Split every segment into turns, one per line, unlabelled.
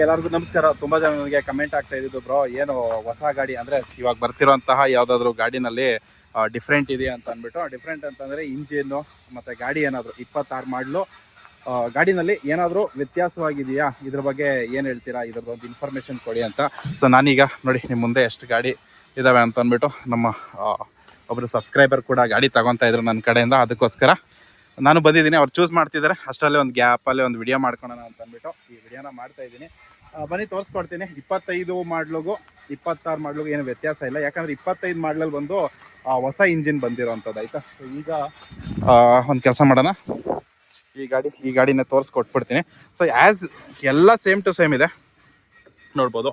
ಎಲ್ಲರಿಗೂ ನಮಸ್ಕಾರ. ತುಂಬ ಜನ ನನಗೆ ಕಮೆಂಟ್ ಆಗ್ತಾ ಇದ್ದು, ಬ್ರೋ ಏನು ಹೊಸ ಗಾಡಿ ಅಂದರೆ ಇವಾಗ ಬರ್ತಿರೋಂತಹ ಯಾವುದಾದ್ರೂ ಗಾಡಿನಲ್ಲಿ ಡಿಫ್ರೆಂಟ್ ಇದೆಯಾ ಅಂತ ಅಂದ್ಬಿಟ್ಟು. ಡಿಫ್ರೆಂಟ್ ಅಂತಂದರೆ ಇಂಜಿನ್ನು ಮತ್ತು ಗಾಡಿ ಏನಾದರೂ 26 ಮಾಡಲು ಗಾಡಿನಲ್ಲಿ ಏನಾದರೂ ವ್ಯತ್ಯಾಸವಾಗಿದೆಯಾ, ಇದ್ರ ಬಗ್ಗೆ ಏನು ಹೇಳ್ತೀರಾ, ಇದ್ರದ್ದೊಂದು ಇನ್ಫಾರ್ಮೇಷನ್ ಕೊಡಿ ಅಂತ. ಸೊ ನಾನೀಗ ನೋಡಿ ನಿಮ್ಮ ಮುಂದೆ ಎಷ್ಟು ಗಾಡಿ ಇದ್ದಾವೆ ಅಂತ ಅಂದ್ಬಿಟ್ಟು ನಮ್ಮ ಒಬ್ಬರು ಸಬ್ಸ್ಕ್ರೈಬರ್ ಕೂಡ ಗಾಡಿ ತಗೊತಾ ಇದ್ರು ನನ್ನ ಕಡೆಯಿಂದ. ಅದಕ್ಕೋಸ್ಕರ ನಾನು ಬಂದಿದ್ದೀನಿ, ಅವ್ರು ಚೂಸ್ ಮಾಡ್ತಿದ್ದಾರೆ. ಅಷ್ಟರಲ್ಲೇ ಒಂದು ಗ್ಯಾಪಲ್ಲೇ ಒಂದು ವಿಡಿಯೋ ಮಾಡ್ಕೊಳ್ಳೋಣ ಅಂತ ಅಂದ್ಬಿಟ್ಟು ಈ ವಿಡಿಯೋನ ಮಾಡ್ತಾಯಿದ್ದೀನಿ. ಬನ್ನಿ ತೋರಿಸ್ಕೊಡ್ತೀನಿ. 25 ಮಾಡಲಿಗೂ 26 ಮಾಡಲಿಗೂ ಏನು ವ್ಯತ್ಯಾಸ ಇಲ್ಲ, ಯಾಕಂದರೆ 25 ಮಾಡಲಲ್ಲಿ ಬಂದು ಹೊಸ ಇಂಜಿನ್ ಬಂದಿರೋವಂಥದ್ದು. ಆಯಿತಾ, ಸೊ ಈಗ ಒಂದು ಕೆಲಸ ಮಾಡೋಣ, ಈ ಗಾಡಿನ ತೋರಿಸ್ಕೊಟ್ಬಿಡ್ತೀನಿ. ಸೊ ಆ್ಯಸ್ ಎಲ್ಲ ಸೇಮ್ ಟು ಸೇಮ್ ಇದೆ ನೋಡ್ಬೋದು.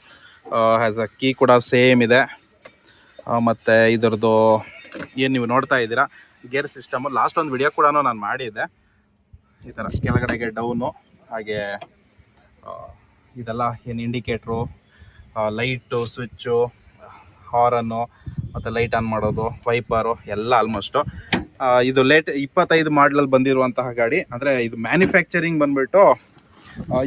ಆ್ಯಸ್ ಅ ಕೀ ಕೂಡ ಸೇಮ್ ಇದೆ. ಮತ್ತು ಇದರದ್ದು ಏನು ನೀವು ನೋಡ್ತಾ ಇದ್ದೀರಾ ಗೇರ್ ಸಿಸ್ಟಮು, ಲಾಸ್ಟ್ ಒಂದು ವಿಡಿಯೋ ಕೂಡ ನಾನು ಮಾಡಿದ್ದೆ. ಈ ಥರ ಕೆಳಗಡೆಗೆ ಡೌನು, ಹಾಗೆ ಇದೆಲ್ಲ ಏನು ಇಂಡಿಕೇಟ್ರು, ಲೈಟು, ಸ್ವಿಚ್ಚು, ಹಾರನ್ನು ಮತ್ತು ಲೈಟ್ ಆನ್ ಮಾಡೋದು, ವೈಪರು ಎಲ್ಲ ಆಲ್ಮೋಸ್ಟು. ಇದು 25 ಮಾಡಲಲ್ಲಿ ಬಂದಿರುವಂತಹ ಗಾಡಿ. ಅಂದರೆ ಇದು ಮ್ಯಾನುಫ್ಯಾಕ್ಚರಿಂಗ್ ಬಂದುಬಿಟ್ಟು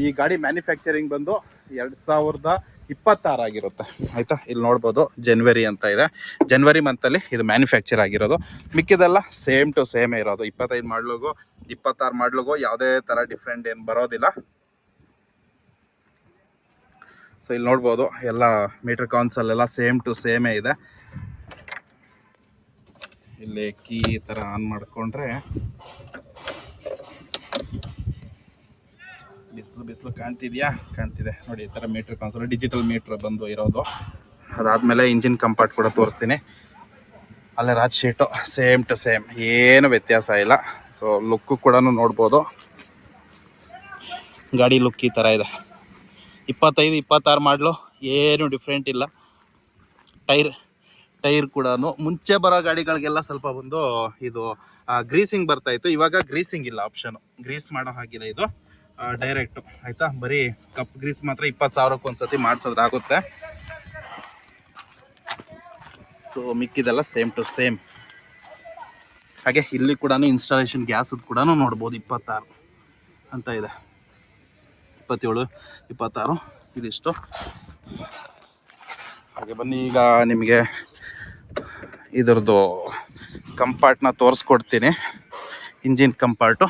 ಈ ಗಾಡಿ ಮ್ಯಾನುಫ್ಯಾಕ್ಚರಿಂಗ್ ಬಂದು 2026 ಆಗಿರುತ್ತೆ. ಆಯಿತಾ, ಇಲ್ಲಿ ನೋಡ್ಬೋದು ಜನವರಿ ಅಂತ ಇದೆ. ಜನವರಿ ಮಂತಲ್ಲಿ ಇದು ಮ್ಯಾನುಫ್ಯಾಕ್ಚರ್ ಆಗಿರೋದು. ಮಿಕ್ಕಿದೆಲ್ಲ ಸೇಮ್ ಟು ಸೇಮೇ ಇರೋದು. 25 ಮಾಡಲಿಗೂ 26 ಮಾಡಲಿಗೂ ಯಾವುದೇ ಥರ ಡಿಫ್ರೆಂಟ್ ಏನು ಬರೋದಿಲ್ಲ. ಸೊ ಇಲ್ಲಿ ನೋಡ್ಬೋದು ಎಲ್ಲ ಮೀಟರ್ ಕಾನ್ಸಲ್ಲೆಲ್ಲ ಸೇಮ್ ಟು ಸೇಮೇ ಇದೆ. ಇಲ್ಲಿ ಕೀ ಈ ಥರ ಆನ್ ಮಾಡಿಕೊಂಡ್ರೆ ಬಿಸಿಲು ಕಾಣ್ತಿದೆ ನೋಡಿ. ಈ ಥರ ಮೀಟ್ರ್ ಕಾನ್ಸಲ್ ಡಿಜಿಟಲ್ ಮೀಟ್ರ್ ಬಂದು ಇರೋದು. ಅದಾದಮೇಲೆ ಇಂಜಿನ್ ಕಂಪಾರ್ಟ್ ಕೂಡ ತೋರಿಸ್ತೀನಿ. ಅಲ್ಲೇ ರಾಜ್ ಶೀಟು ಸೇಮ್ ಟು ಸೇಮ್, ಏನು ವ್ಯತ್ಯಾಸ ಇಲ್ಲ. ಸೊ ಲುಕ್ಕು ಕೂಡ ನೋಡ್ಬೋದು, ಗಾಡಿ ಲುಕ್ ಈ ಥರ ಇದೆ. 25, 26 ಮಾಡಲು ಏನು ಡಿಫ್ರೆಂಟ್ ಇಲ್ಲ. ಟೈರ್ ಕೂಡ ಮುಂಚೆ ಬರೋ ಗಾಡಿಗಳಿಗೆಲ್ಲ ಸ್ವಲ್ಪ ಬಂದು ಇದು ಗ್ರೀಸಿಂಗ್ ಬರ್ತಾಯಿತ್ತು. ಇವಾಗ ಗ್ರೀಸಿಂಗ್ ಇಲ್ಲ, ಆಪ್ಷನು ಗ್ರೀಸ್ ಮಾಡೋ ಹಾಗಿಲ್ಲ. ಇದು ಡೈರೆಕ್ಟು. ಆಯಿತಾ, ಬರೀ ಕಪ್ ಗ್ರೀಸ್ ಮಾತ್ರ 20,000ಕ್ಕೆ ಒಂದ್ಸತಿ ಮಾಡಿಸೋದ್ರಾಗುತ್ತೆ. ಸೊ ಮಿಕ್ಕಿದೆಲ್ಲ ಸೇಮ್ ಟು ಸೇಮ್. ಹಾಗೆ ಇಲ್ಲಿ ಕೂಡ ಇನ್ಸ್ಟಾಲೇಷನ್ ಗ್ಯಾಸದ್ದು ಕೂಡ ನೋಡ್ಬೋದು. 26 ಅಂತ ಇದೆ, 27, 26 ಇದಿಷ್ಟು. ಹಾಗೆ ಬನ್ನಿ, ಈಗ ನಿಮಗೆ ಇದರದ್ದು ಕಂಪಾರ್ಟ್ನ ತೋರಿಸ್ಕೊಡ್ತೀನಿ. ಇಂಜಿನ್ ಕಂಪಾರ್ಟು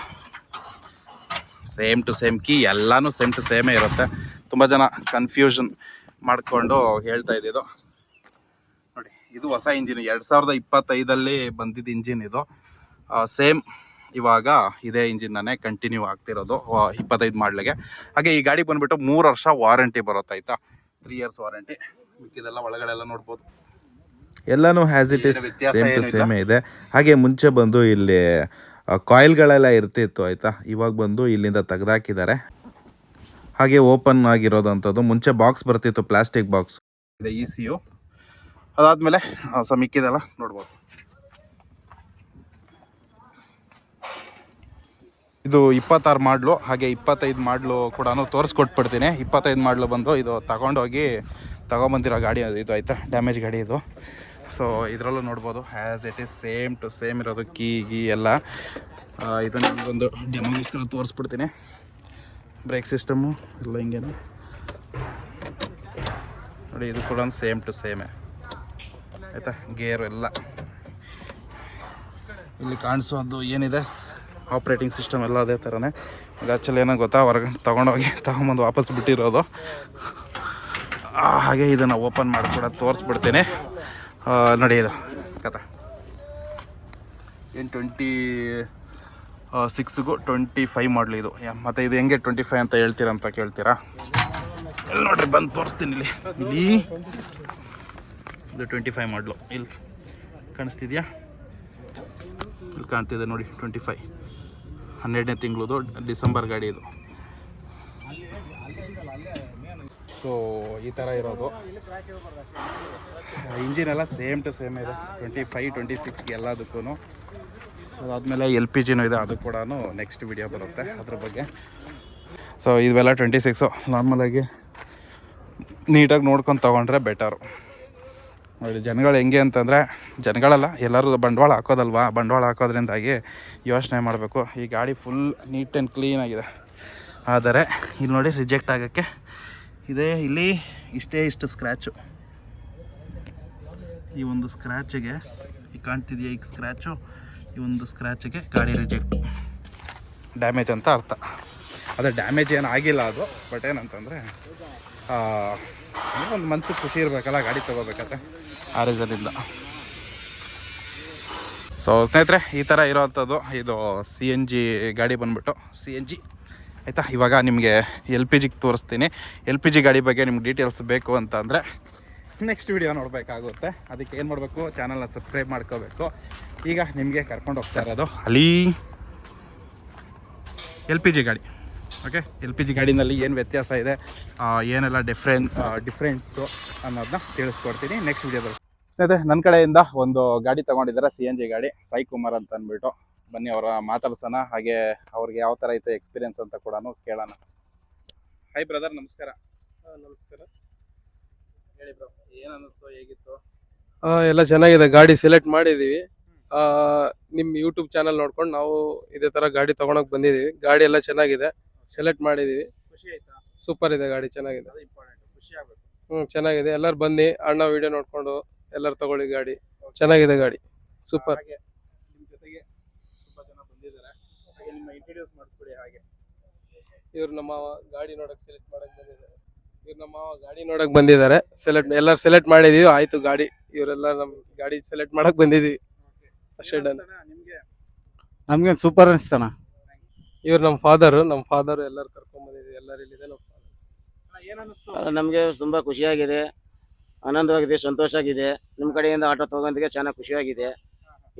ಸೇಮ್ ಟು ಸೇಮ್, ಕೀ ಎಲ್ಲನೂ ಸೇಮ್ ಟು ಸೇಮೇ ಇರುತ್ತೆ. ತುಂಬ ಜನ ಕನ್ಫ್ಯೂಷನ್ ಮಾಡಿಕೊಂಡು ಹೇಳ್ತಾ ಇದ್ದಿದ್ದು ನೋಡಿ. ಇದು ಹೊಸ ಇಂಜಿನ್, 2025 ಬಂದಿದ್ದ ಇಂಜಿನ್ ಇದು. ಸೇಮ್ ಇವಾಗ ಇದೇ ಇಂಜಿನ್ನನ್ನೇ ಕಂಟಿನ್ಯೂ ಆಗ್ತಿರೋದು 25 ಮಾಡಲಿಗೆ. ಹಾಗೆ ಈ ಗಾಡಿ ಬಂದುಬಿಟ್ಟು 3 ವರ್ಷ ವಾರಂಟಿ ಬರುತ್ತೆ. ಆಯಿತಾ, 3 ಇಯರ್ಸ್ ವಾರಂಟಿ. ಮಿಕ್ಕಿದೆಲ್ಲ ಒಳಗಡೆ ಎಲ್ಲ ನೋಡ್ಬೋದು,
ಎಲ್ಲನೂ as it is same to ಸೇಮೇ ಇದೆ. ಹಾಗೆ ಮುಂಚೆ ಬಂದು ಇಲ್ಲಿ ಕಾಯಿಲ್ಗಳೆಲ್ಲ ಇರ್ತಿತ್ತು. ಆಯಿತಾ, ಇವಾಗ ಬಂದು ಇಲ್ಲಿಂದ ತೆಗೆದಾಕಿದ್ದಾರೆ. ಹಾಗೆ ಓಪನ್ ಆಗಿರೋದಂಥದ್ದು. ಮುಂಚೆ ಬಾಕ್ಸ್ ಬರ್ತಿತ್ತು, ಪ್ಲಾಸ್ಟಿಕ್ ಬಾಕ್ಸ್
ಇದೆ ECU. ಅದಾದಮೇಲೆ ಸೊ ಮಿಕ್ಕಿದೆಲ್ಲ ನೋಡ್ಬೋದು. ಇದು 26 ಮಾಡಲು, ಹಾಗೆ 25 ಮಾಡಲು ಕೂಡ ತೋರಿಸ್ಕೊಟ್ಬಿಡ್ತೀನಿ. 25 ಮಾಡಲು ಬಂದು ಇದು ತಗೊಂಬಂದಿರೋ ಗಾಡಿ ಇದು. ಆಯಿತಾ, ಡ್ಯಾಮೇಜ್ ಗಾಡಿ ಇದು. ಸೊ ಇದರಲ್ಲೂ ನೋಡ್ಬೋದು as it is same to same ಇರೋದು. ಕೀ ಎಲ್ಲ ಇದು ನಿಮಗೊಂದು ಡೆಮೋಗೋಸ್ಕರ ತೋರಿಸ್ಬಿಡ್ತೀನಿ. ಬ್ರೇಕ್ ಸಿಸ್ಟಮು ಎಲ್ಲ ಹಿಂಗೇನು ನೋಡಿ, ಇದು ಕೂಡ ಸೇಮ್ ಟು ಸೇಮೇ. ಆಯಿತಾ, ಗೇರು ಎಲ್ಲ ಇಲ್ಲಿ ಕಾಣಿಸೋದು ಏನಿದೆ ಆಪ್ರೇಟಿಂಗ್ ಸಿಸ್ಟಮ್ ಎಲ್ಲ ಅದೇ ಥರನೇ. ಇದು ಆ್ಯಕ್ಚುಲಿ ಏನೋ ಗೊತ್ತಾ, ಹೊರಗಡೆ ತೊಗೊಂಬಂದು ವಾಪಸ್ ಬಿಟ್ಟಿರೋದು. ಹಾಗೆ ಇದನ್ನು ಓಪನ್ ಮಾಡಿ ಕೂಡ ತೋರಿಸ್ಬಿಡ್ತೀನಿ ನೋಡಿ. ಇದು ಕಥೆ ಏನು 26ಗೂ 25 ಮಾಡಲಿ ಇದು. ಮತ್ತು ಇದು ಹೆಂಗೆ 25 ಅಂತ ಹೇಳ್ತೀರಾ ಅಂತ ಕೇಳ್ತೀರಾ? ಇಲ್ಲಿ ನೋಡ್ರಿ, ಬಂದು ತೋರಿಸ್ತೀನಿ. ಇಲ್ಲಿ ಇದು 25 ಮಾಡಲು. ಇಲ್ಲಿ ಕಾಣಿಸ್ತಿದ್ಯಾ? ಇಲ್ಲಿ ಕಾಣ್ತಿದೆ ನೋಡಿ, 25 12ನೇ ತಿಂಗಳದು ಡಿಸೆಂಬರ್ ಗಾಡಿ ಇದು. ಸೊ ಈ ಥರ ಇರೋದು. ಇಂಜಿನ್ ಎಲ್ಲ ಸೇಮ್ ಟು ಸೇಮ್ ಇದೆ. 25, 26 ಎಲ್ಲದಕ್ಕೂ. ಅದಾದಮೇಲೆ LPGನೂ ಇದೆ, ಅದು ಕೂಡ ನೆಕ್ಸ್ಟ್ ವಿಡಿಯೋ ಬರುತ್ತೆ ಅದ್ರ ಬಗ್ಗೆ. ಸೊ ಇವೆಲ್ಲ 26 ನಾರ್ಮಲಾಗಿ ನೀಟಾಗಿ ನೋಡ್ಕೊಂಡು ತೊಗೊಂಡ್ರೆ ಬೆಟರು. ನೋಡಿ ಜನಗಳು ಹೆಂಗೆ ಅಂತಂದರೆ, ಜನಗಳೆಲ್ಲ ಎಲ್ಲರೂ ಬಂಡವಾಳ ಹಾಕೋದಲ್ವಾ, ಬಂಡವಾಳ ಹಾಕೋದ್ರಿಂದಾಗಿ ಯೋಚನೆ ಮಾಡಬೇಕು. ಈ ಗಾಡಿ ಫುಲ್ ನೀಟ್ ಆ್ಯಂಡ್ ಕ್ಲೀನಾಗಿದೆ. ಆದರೆ ಇಲ್ಲಿ ನೋಡಿ ರಿಜೆಕ್ಟ್ ಆಗೋಕ್ಕೆ ಇದೆ ಇಲ್ಲಿ ಇಷ್ಟು ಸ್ಕ್ರ್ಯಾಚು, ಈ ಒಂದು ಸ್ಕ್ರ್ಯಾಚಿಗೆ ಈ ಕಾಣ್ತಿದೆಯಾ, ಈ ಸ್ಕ್ರ್ಯಾಚು, ಈ ಒಂದು ಸ್ಕ್ರ್ಯಾಚಿಗೆ ಗಾಡಿ ರಿಜೆಕ್ಟ್, ಡ್ಯಾಮೇಜ್ ಅಂತ ಅರ್ಥ. ಅದೇ ಡ್ಯಾಮೇಜ್ ಏನು ಆಗಿಲ್ಲ ಅದು, ಬಟ್ ಏನಂತಂದರೆ ಒಂದು ಮನ್ಸಿಗೆ ಖುಷಿ ಇರಬೇಕಲ್ಲ ಗಾಡಿ ತೊಗೋಬೇಕಾದ್ರೆ, ಆ ರೀಸನಿಂದ. ಸೊ ಸ್ನೇಹಿತರೆ, ಈ ಥರ ಇರೋವಂಥದ್ದು ಇದು CNG ಗಾಡಿ ಬಂದುಬಿಟ್ಟು CNG ಆಯಿತಾ. ಇವಾಗ ನಿಮಗೆ LPG ತೋರಿಸ್ತೀನಿ. LPG ಗಾಡಿ ಬಗ್ಗೆ ನಿಮ್ಗೆ ಡೀಟೇಲ್ಸ್ ಬೇಕು ಅಂತ ಅಂದರೆ ನೆಕ್ಸ್ಟ್ ವಿಡಿಯೋ ನೋಡಬೇಕಾಗುತ್ತೆ. ಅದಕ್ಕೆ ಏನು ಮಾಡಬೇಕು, ಚಾನಲ್ನ ಸಬ್ಸ್ಕ್ರೈಬ್ ಮಾಡ್ಕೋಬೇಕು. ಈಗ ನಿಮಗೆ ಕರ್ಕೊಂಡು ಹೋಗ್ತಾ ಇರೋದು ಅಲ್ಲಿ LPG ಗಾಡಿ. ಓಕೆ, LPG ಗಾಡಿನಲ್ಲಿ ಏನು ವ್ಯತ್ಯಾಸ ಇದೆ, ಏನೆಲ್ಲ ಡಿಫ್ರೆನ್ಸು ಅನ್ನೋದನ್ನ ತಿಳಿಸ್ಕೊಡ್ತೀನಿ ನೆಕ್ಸ್ಟ್ ವಿಡಿಯೋದಲ್ಲಿ. ಸ್ನೇಹಿತರೆ, ನನ್ನ ಕಡೆಯಿಂದ ಒಂದು ಗಾಡಿ ತೊಗೊಂಡಿದ್ದಾರೆ, CNG ಗಾಡಿ, ಸಾಯಿ ಕುಮಾರ್ ಅಂತ ಅಂದ್ಬಿಟ್ಟು. ಬನ್ನಿ ಅವರ ಮಾತಾಡ್ಸೋಣ, ಹಾಗೆ ಅವ್ರಿಗೆ ಯಾವ ಥರ ಐತೆ ಎಕ್ಸ್ಪೀರಿಯನ್ಸ್ ಅಂತ ಕೂಡ ಕೇಳೋಣ. ಹಾಯ್ ಬ್ರದರ್, ನಮಸ್ಕಾರ.
ನಮಸ್ಕಾರ.
ಹೇಳಿ ಬ್ರೋ, ಏನು ಅನ್ನಿಸ್ತು, ಹೇಗಿತ್ತು?
ಎಲ್ಲ ಚೆನ್ನಾಗಿದೆ. ಗಾಡಿ ಸೆಲೆಕ್ಟ್ ಮಾಡಿದ್ದೀವಿ. ನಿಮ್ಮ ಯೂಟ್ಯೂಬ್ ಚಾನಲ್ ನೋಡ್ಕೊಂಡು ನಾವು ಇದೇ ಥರ ಗಾಡಿ ತೊಗೊಳಕ್ಕೆ ಬಂದಿದ್ದೀವಿ. ಗಾಡಿ ಎಲ್ಲ ಚೆನ್ನಾಗಿದೆ, ಸೆಲೆಕ್ಟ್ ಮಾಡಿದ್ದೀವಿ.
ಖುಷಿ ಆಯ್ತಾ?
ಸೂಪರ್ ಇದೆ ಗಾಡಿ, ಚೆನ್ನಾಗಿದೆ.
ಅದು ಇಂಪಾರ್ಟೆಂಟ್, ಖುಷಿ ಆಗಬೇಕು.
ಚೆನ್ನಾಗಿದೆ. ಎಲ್ಲರೂ ಬನ್ನಿ, ಅಣ್ಣ ವಿಡಿಯೋ ನೋಡ್ಕೊಂಡು ಎಲ್ಲರೂ ತಗೊಳ್ಳಿ ಗಾಡಿ. ಚೆನ್ನಾಗಿದೆ ಗಾಡಿ, ಸೂಪರ್.
ಹಾಗೆ ನಿಮ್ಮ ಜೊತೆಗೆ ತುಂಬ ಜನ ಬಂದಿದ್ದಾರೆ, ಹಾಗೆ ನಿಮ್ಮ ಇಂಟ್ರೊಡ್ಯೂಸ್ ಮಾಡಿಸ್ಬಿಡಿ. ಹಾಗೆ
ಇವ್ರು ನಮ್ಮ ಗಾಡಿ ನೋಡಕ್ಕೆ ಬಂದಿದ್ದಾರೆ. ಎಲ್ಲರೂ ಸೆಲೆಕ್ಟ್ ಮಾಡಿದೀವಿ, ಆಯ್ತು ಗಾಡಿ. ಇವರೆಲ್ಲ ನಮ್ಮ ಗಾಡಿ ಸೆಲೆಕ್ಟ್ ಮಾಡಕ್ ಬಂದಿದೀವಿ ಅಷ್ಟೇ. ಡನ್.
ನಿಮಗೆ
ನಮ್ಗೆ ಸೂಪರ್ ಅನಿಸ್ತಾನ.
ಇವ್ರು ನಮ್ಮ ಫಾದರ್ ಎಲ್ಲರೂ ಕರ್ಕೊಂಡ್ ಬಂದಿದ್ದೀವಿ. ಎಲ್ಲರೂ ಇಲ್ಲಿದೆ ನಮ್ಮ ಫಾದರ್.
ಏನನ್ನಿಸ್ತು?
ನಮಗೆ ತುಂಬಾ ಖುಷಿಯಾಗಿದೆ, ಆನಂದವಾಗಿದೆ, ಸಂತೋಷ ಆಗಿದೆ. ನಿಮ್ಮ ಕಡೆಯಿಂದ ಆಟೋ ತಗೊಂಡಿಗೆ ಚೆನ್ನಾಗಿ ಖುಷಿಯಾಗಿದೆ.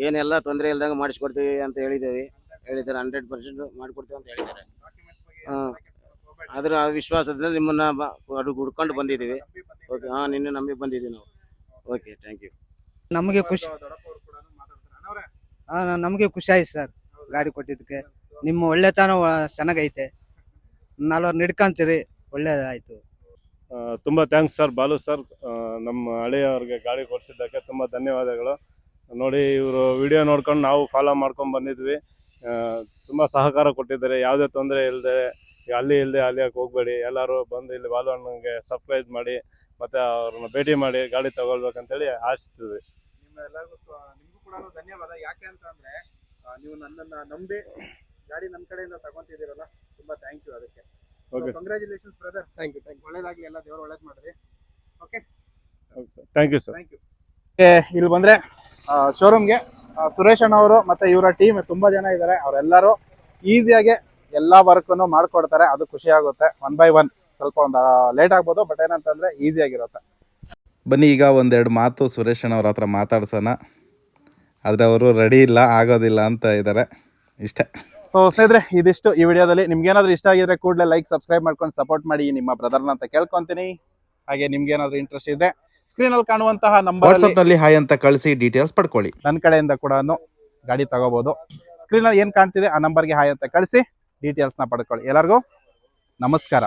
ಏನೆಲ್ಲ ತೊಂದರೆ ಇಲ್ದಂಗೆ ಮಾಡಿಸ್ಕೊಡ್ತೀವಿ ಅಂತ ಹೇಳಿದ್ದಾರೆ. 100% ಮಾಡಿಕೊಡ್ತೀವಿ ಅಂತ ಹೇಳಿದ್ದಾರೆ. ಅದರ ವಿಶ್ವಾಸದಿಂದ ನಿಮ್ಮನ್ನ ಹುಡ್ಕೊಂಡು ಬಂದಿದ್ದೀವಿ. ಓಕೆ, ನಿನ್ನೆ ನಂಬಿ ಬಂದಿದ್ದೀವಿ ನಾವು. Okay, thank you.
ನಮಗೆ ಖುಷಿ ನಮಗೆ ಖುಷಿ ಆಯ್ತು ಸರ್ ಗಾಡಿ ಕೊಟ್ಟಿದ್ದಕ್ಕೆ. ನಿಮ್ಮ ಒಳ್ಳೆತನ ಚೆನ್ನಾಗೈತೆ, ನಾಲ್ವರು ನಡ್ಕೊಂತೀರಿ, ಒಳ್ಳೇದಾಯ್ತು.
ತುಂಬ ಥ್ಯಾಂಕ್ಸ್ ಸರ್, ಬಾಲು ಸರ್. ನಮ್ಮ ಹಳೆಯವ್ರಿಗೆ ಗಾಡಿ ಕೊಡಿಸಿದ್ದಕ್ಕೆ ತುಂಬ ಧನ್ಯವಾದಗಳು. ನೋಡಿ, ಇವರು ವಿಡಿಯೋ ನೋಡ್ಕೊಂಡು ನಾವು ಫಾಲೋ ಮಾಡ್ಕೊಂಡು ಬಂದಿದ್ವಿ. ತುಂಬ ಸಹಕಾರ ಕೊಟ್ಟಿದ್ದಾರೆ. ಯಾವುದೇ ತೊಂದರೆ ಇಲ್ಲದೆ, ಅಲ್ಲಿ ಅಲ್ಲಿಯಕ್ಕೆ ಹೋಗಬೇಡಿ, ಎಲ್ಲರೂ ಬಂದು ಇಲ್ಲಿ ಬಾಲು ಅಣ್ಣನಿಗೆ ಸರ್ಪ್ರೈಸ್ ಮಾಡಿ ಮತ್ತು ಅವ್ರನ್ನ ಭೇಟಿ ಮಾಡಿ ಗಾಡಿ ತಗೊಳ್ಬೇಕಂತೇಳಿ ಆಶಿಸ್ತೀವಿ.
ನಿಮ್ಗೂ ಕೂಡ ಧನ್ಯವಾದ. ಯಾಕೆ ಅಂತ ಅಂದರೆ ನೀವು ನನ್ನನ್ನು ನಂಬಿ ಗಾಡಿ ನನ್ನ ಕಡೆಯಿಂದ ತಗೊಂತಿದ್ದೀರಲ್ಲ, ತುಂಬ ಥ್ಯಾಂಕ್ ಯು ಅದಕ್ಕೆ.
Okay,
congratulations brother.
Thank you.
ಒಳ್ಳೇದಾಗಲಿ, ಎಲ್ಲ ದೇವರು ಒಳ್ಳೇದು ಮಾಡಿರಿ. Okay,
thank you sir.
Thank you. ಇಲ್ಲಿ ಬಂದರೆ ಶೋರೂಮ್ಗೆ ಸುರೇಶ್ ಅಣ್ಣವರು ಮತ್ತು ಇವರ ಟೀಮ್ ತುಂಬ ಜನ ಇದ್ದಾರೆ. ಅವರೆಲ್ಲರೂ ಈಸಿಯಾಗಿ ಎಲ್ಲ ವರ್ಕನ್ನು ಮಾಡಿಕೊಡ್ತಾರೆ. ಅದು ಖುಷಿ ಆಗುತ್ತೆ. 1 by 1 ಸ್ವಲ್ಪ ಒಂದು ಲೇಟ್ ಆಗ್ಬೋದು, ಬಟ್ ಏನಂತಂದರೆ ಈಸಿಯಾಗಿರುತ್ತೆ.
ಬನ್ನಿ ಈಗ ಒಂದೆರಡು ಮಾತು ಸುರೇಶ್ ಅವ್ರ ಹತ್ರ ಮಾತಾಡ್ಸೋಣ. ಆದರೆ ಅವರು ರೆಡಿ ಇಲ್ಲ, ಆಗೋದಿಲ್ಲ ಅಂತ ಇದ್ದಾರೆ. ಇಷ್ಟೇ.
ಸೊ ಸ್ನೇಹಿತರೆ, ಇದಿಷ್ಟು ಈ ವಿಡಿಯೋದಲ್ಲಿ. ನಿಮ್ಗೇನಾದರೂ ಇಷ್ಟ ಆಗಿದ್ರೆ ಕೂಡಲೇ ಲೈಕ್, ಸಬ್ಸ್ಕ್ರೈಬ್ ಮಾಡ್ಕೊಂಡು ಸಪೋರ್ಟ್ ಮಾಡಿ ನಿಮ್ಮ ಬ್ರದರ್ನ ಅಂತ ಕೇಳ್ಕೊತೀನಿ. ಹಾಗೆ ನಿಮ್ಗೇನಾದರೂ ಇಂಟ್ರೆಸ್ಟ್ ಇದೆ, ಸ್ಕ್ರೀನಲ್ಲಿ ಕಾಣುವಂತಹ ನಂಬರ್
ವಾಟ್ಸಪ್ನಲ್ಲಿ ಹಾಯ್ ಅಂತ ಕಳಿಸಿ ಡೀಟೇಲ್ಸ್ ಪಡ್ಕೊಳ್ಳಿ.
ನನ್ನ ಕಡೆಯಿಂದ ಕೂಡ ಗಾಡಿ ತಗೋಬಹುದು. ಸ್ಕ್ರೀನಲ್ಲಿ ಏನು ಕಾಣ್ತಿದೆ ಆ ನಂಬರ್ಗೆ ಹಾಯ್ ಅಂತ ಕಳಿಸಿ ಡೀಟೇಲ್ಸ್ನ ಪಡ್ಕೊಳ್ಳಿ. ಎಲ್ಲರಿಗೂ ನಮಸ್ಕಾರ.